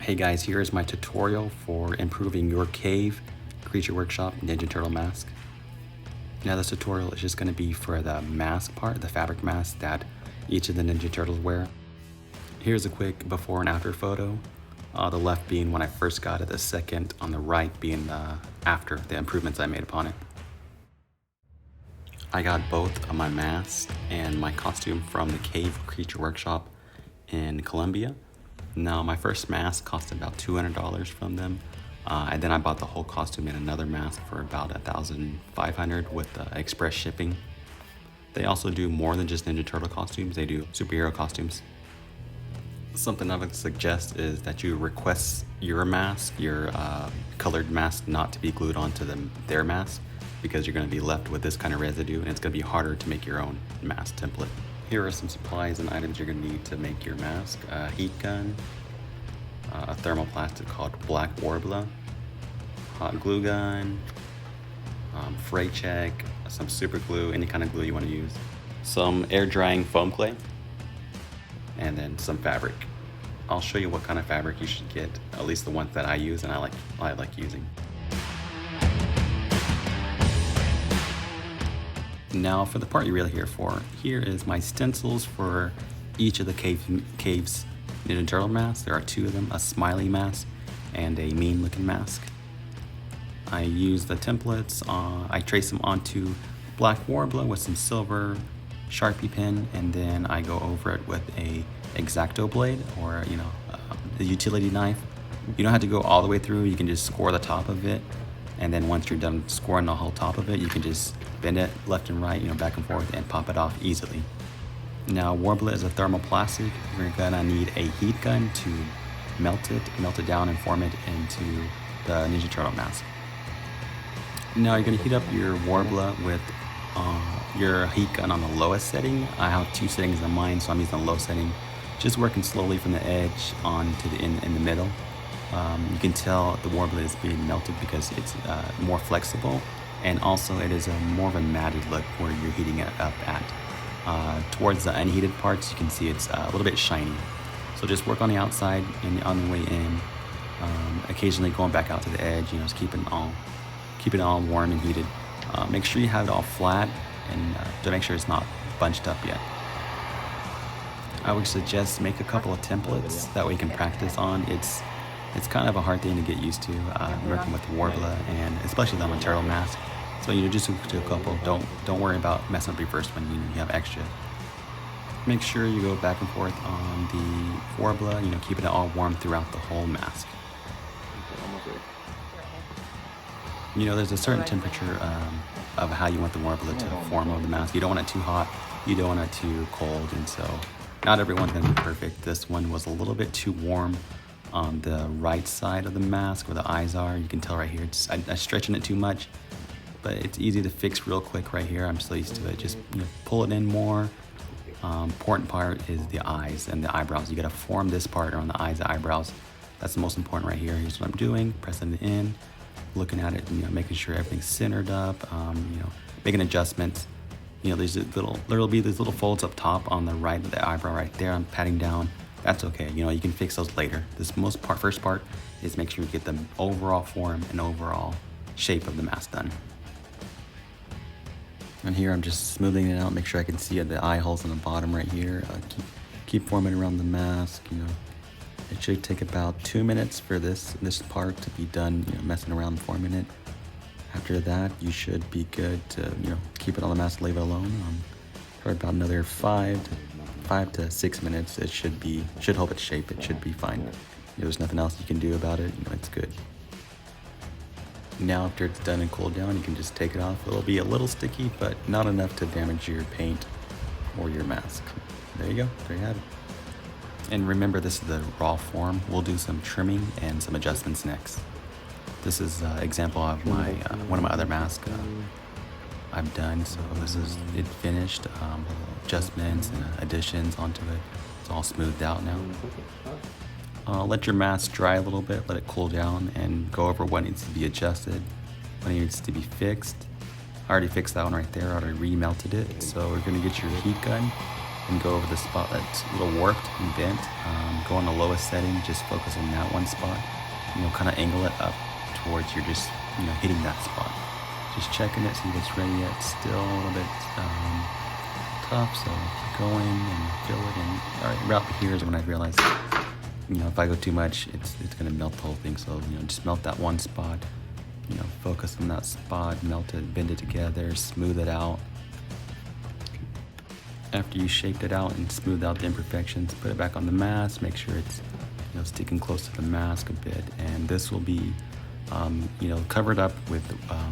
Hey guys, here is my tutorial for improving your cave Creature Workshop Ninja Turtle mask. Now this tutorial is just going to be for the mask part, the fabric mask that each of the Ninja Turtles wear. Here's a quick before and after photo. The left being when I first got it, the second on the right being after the improvements I made upon it. I got both of my mask and my costume from the Cave Creature Workshop in Colombia. Now my first mask cost about $200 from them, and then I bought the whole costume and another mask for about $1,500 with express shipping. They also do more than just Ninja Turtle costumes, they do superhero costumes. Something I would suggest is that you request your mask, your colored mask, not to be glued onto their mask, because you're going to be left with this kind of residue and it's going to be harder to make your own mask template. Here are some supplies and items you're going to need to make your mask. A heat gun, a thermoplastic called Black Warbler, hot glue gun, fray check, some super glue, any kind of glue you want to use, some air drying foam clay, and then some fabric. I'll show you what kind of fabric you should get, at least the ones that I use and I like using. Now for the part you're really here for, here is my stencils for each of the cave's Ninja Turtle masks. There are two of them, a smiley mask and a mean looking mask. I use the templates, I trace them onto Black Warbler with some silver Sharpie pen, and then I go over it with a X-Acto blade, or the utility knife. You don't have to go all the way through, you can just score the top of it, and then once you're done scoring the whole top of it, you can just bend it left and right, back and forth, and pop it off easily. Now Warbler is a thermoplastic. We're gonna need a heat gun to melt it down and form it into the Ninja Turtle mask. Now you're gonna heat up your Warbler with your heat gun on the lowest setting. I have two settings in mind, so I'm using the low setting. Just working slowly from the edge on to the in the middle. You can tell the Warbler is being melted because it's more flexible, and also it is more of a matted look where you're heating it up at. Towards the unheated parts, you can see it's a little bit shiny. So just work on the outside and on the way in, occasionally going back out to the edge, just keep it all warm and heated. Make sure you have it all flat, and to make sure it's not bunched up yet. I would suggest make a couple of templates, that way you can practice on. It's kind of a hard thing to get used to, working with the Warbler, and especially the Turtle mask. So just do a couple. Don't worry about messing up your first one. You have extra. Make sure you go back and forth on the Warbler. Keeping it all warm throughout the whole mask. There's a certain temperature of how you want the Warbler to form over the mask. You don't want it too hot. You don't want it too cold, and so not everyone's gonna be perfect. This one was a little bit too warm on the right side of the mask where the eyes are. You can tell right here, I'm stretching it too much, but it's easy to fix real quick right here. I'm so used to it. Just pull it in more. Important part is the eyes and the eyebrows. You gotta form this part around the eyes, the eyebrows. That's the most important right here. Here's what I'm doing, pressing it in, looking at it, making sure everything's centered up, making adjustments. There's there'll be these little folds up top on the right of the eyebrow right there. I'm patting down. That's okay. You can fix those later. First part is make sure you get the overall form and overall shape of the mask done. And here I'm just smoothing it out, make sure I can see the eye holes on the bottom right here. Keep forming around the mask. It should take about 2 minutes for this part to be done. Messing around, forming it. After that, you should be good to keep it on the mask, leave it alone. For about another 5 to 6 minutes, it should hold its shape. It should be fine. There's nothing else you can do about it. It's good. Now after it's done and cooled down, you can just take it off. It'll be a little sticky, but not enough to damage your paint or your mask. There you go. There you have it. And remember, this is the raw form. We'll do some trimming and some adjustments next. This is an example of one of my other masks I've done. So this is it finished. Adjustments and additions onto it. It's all smoothed out now. Let your mask dry a little bit, let it cool down, and go over what needs to be adjusted, what needs to be fixed. I already fixed that one right there. I already remelted it. So we're gonna get your heat gun, and go over the spot that's a little warped and bent. Go on the lowest setting, just focus on that one spot. Kind of angle it up towards you're just, hitting that spot. Just checking it, see if it's ready yet. Still a little bit tough, so keep going and fill it in. All right, about here is when I realized, if I go too much, it's gonna melt the whole thing. So, just melt that one spot. Focus on that spot, melt it, bend it together, smooth it out. After you shaped it out and smoothed out the imperfections, put it back on the mask. Make sure it's sticking close to the mask a bit, and this will be covered up with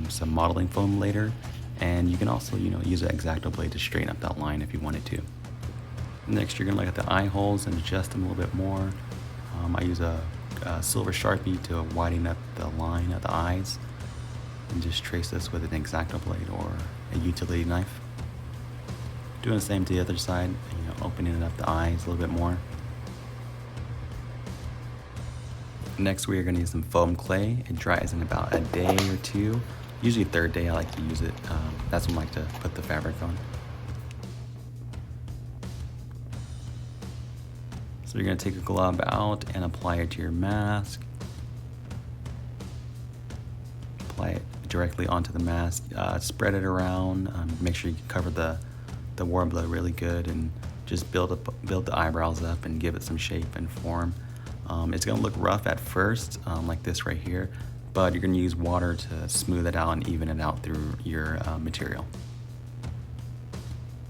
some modeling foam later. And you can also use an X-Acto blade to straighten up that line if you wanted to. Next, you're gonna look at the eye holes and adjust them a little bit more. I use a silver Sharpie to widen up the line of the eyes, and just trace this with an X-Acto blade or a utility knife. Doing the same to the other side, opening up the eyes a little bit more. Next, we are going to use some foam clay. It dries in about a day or two. Usually third day I like to use it. That's when I like to put the fabric on. So you're going to take a glob out and apply it to your mask. Apply it directly onto the mask. Spread it around. Make sure you cover the Worbla really good, and just build the eyebrows up and give it some shape and form. It's gonna look rough at first, like this right here, but you're gonna use water to smooth it out and even it out through your material.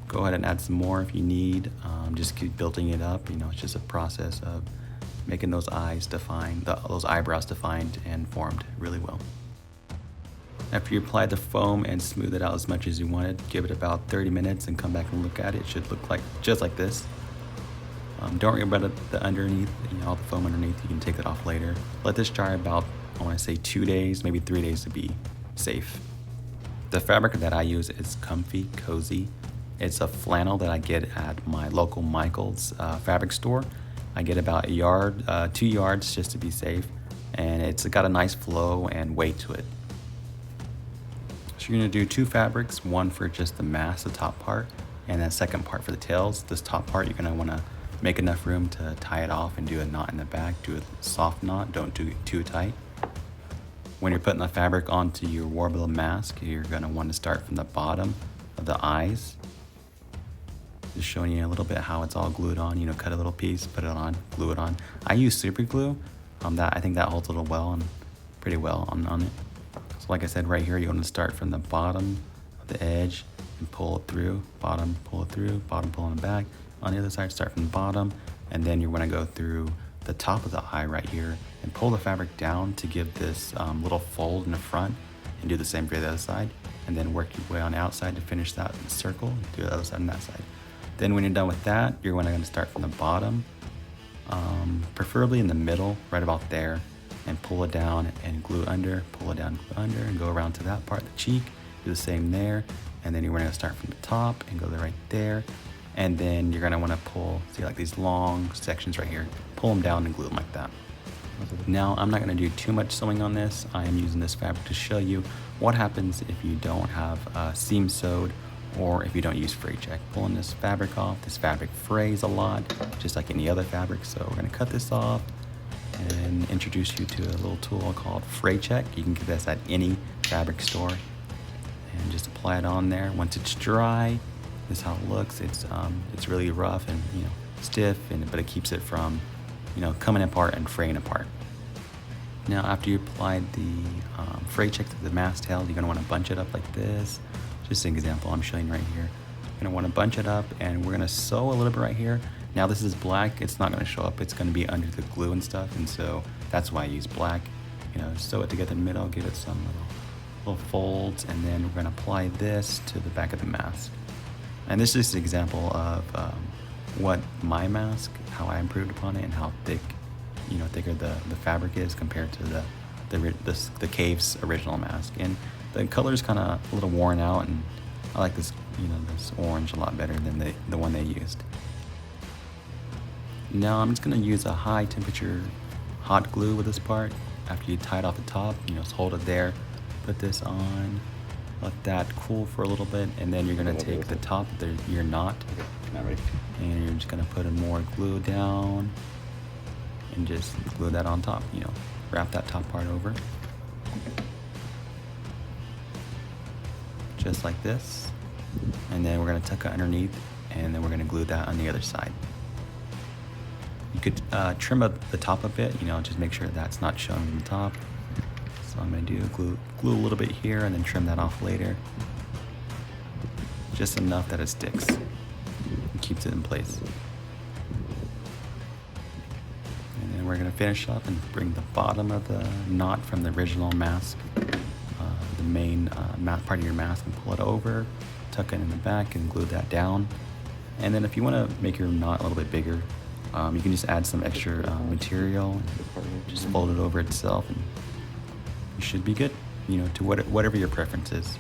Go ahead and add some more if you need. Just keep building it up. It's just a process of making those eyes defined, those eyebrows defined and formed really well. After you apply the foam and smooth it out as much as you wanted, give it about 30 minutes and come back and look at it. It should look like just like this. Don't worry about the underneath, all the foam underneath. You can take it off later. Let this dry about, I want to say 2 days, maybe 3 days to be safe. The fabric that I use is Comfy Cozy. It's a flannel that I get at my local Michael's fabric store. I get about a yard, 2 yards just to be safe, and it's got a nice flow and weight to it. So you're gonna do 2 fabrics, one for just the mask, the top part, and then second part for the tails. This top part, you're gonna wanna make enough room to tie it off and do a knot in the back. Do a soft knot, don't do it too tight. When you're putting the fabric onto your Worbla mask, you're gonna want to start from the bottom of the eyes. Just showing you a little bit how it's all glued on. Cut a little piece, put it on, glue it on. I use super glue. I think that holds a little well and pretty well on it. So like I said, right here, you want to start from the bottom of the edge and pull it through. Bottom, pull it through. Bottom, pull it back. On the other side, start from the bottom, and then you're gonna go through the top of the eye right here and pull the fabric down to give this little fold in the front, and do the same for the other side, and then work your way on the outside to finish that circle. Do the other side and that side. Then when you're done with that, you're gonna start from the bottom, preferably in the middle, right about there, and pull it down and glue under, pull it down, glue under, and go around to that part, the cheek. Do the same there, and then you're gonna start from the top and go right there. And then you're gonna wanna pull, see like these long sections right here, pull them down and glue them like that. Now, I'm not gonna do too much sewing on this. I am using this fabric to show you what happens if you don't have seam sewed, or if you don't use fray check. Pulling this fabric off, this fabric frays a lot, just like any other fabric. So we're gonna cut this off and introduce you to a little tool called fray check. You can get this at any fabric store, and just apply it on there. Once it's dry, this is how it looks. It's really rough and stiff, but it keeps it from coming apart and fraying apart. Now, after you applied the fray check to the mask tail, you're gonna want to bunch it up like this. Just an example I'm showing right here. You're gonna want to bunch it up, and we're gonna sew a little bit right here. Now this is black. It's not gonna show up. It's gonna be under the glue and stuff, and so that's why I use black. Sew it together in the middle, give it some little folds, and then we're gonna apply this to the back of the mask. And this is an example of what my mask, how I improved upon it, and how thick, thicker the fabric is compared to the Cave's original mask. And the color is kind of a little worn out, and I like this, this orange a lot better than the one they used. Now I'm just gonna use a high temperature hot glue with this part. After you tie it off the top, just hold it there, put this on, let that cool for a little bit, and then you're gonna take the top of your knot, and you're just gonna put in more glue down, and just glue that on top. You know, wrap that top part over, just like this, and then we're gonna tuck it underneath, and then we're gonna glue that on the other side. You could trim up the top a bit, you know, just make sure that's not shown on the top. So I'm going to do glue a little bit here and then trim that off later. Just enough that it sticks and keeps it in place. And then we're going to finish up and bring the bottom of the knot from the original mask, the main part of your mask, and pull it over, tuck it in the back and glue that down. And then if you want to make your knot a little bit bigger, you can just add some extra material and just fold it over itself, and you should be good, you know, to whatever your preference is.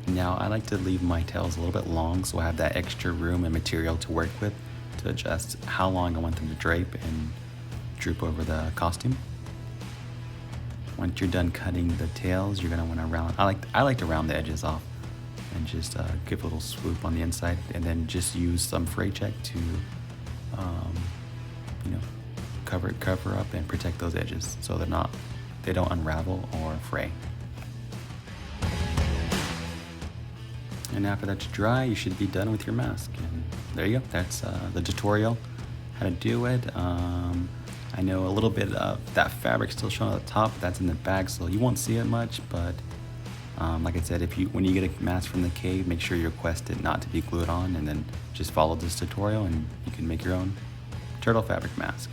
Now, I like to leave my tails a little bit long so I have that extra room and material to work with to adjust how long I want them to drape and droop over the costume. Once you're done cutting the tails, you're gonna want to round. I like to round the edges off and just give a little swoop on the inside, and then just use some fray check to, you know, cover up and protect those edges so they don't unravel or fray. And after that's dry, you should be done with your mask. And there you go. That's the tutorial how to do it. I know a little bit of that fabric still showing at the top, but that's in the bag, so you won't see it much. But like I said, when you get a mask from the cave, make sure you request it not to be glued on, and then just follow this tutorial and you can make your own turtle fabric mask.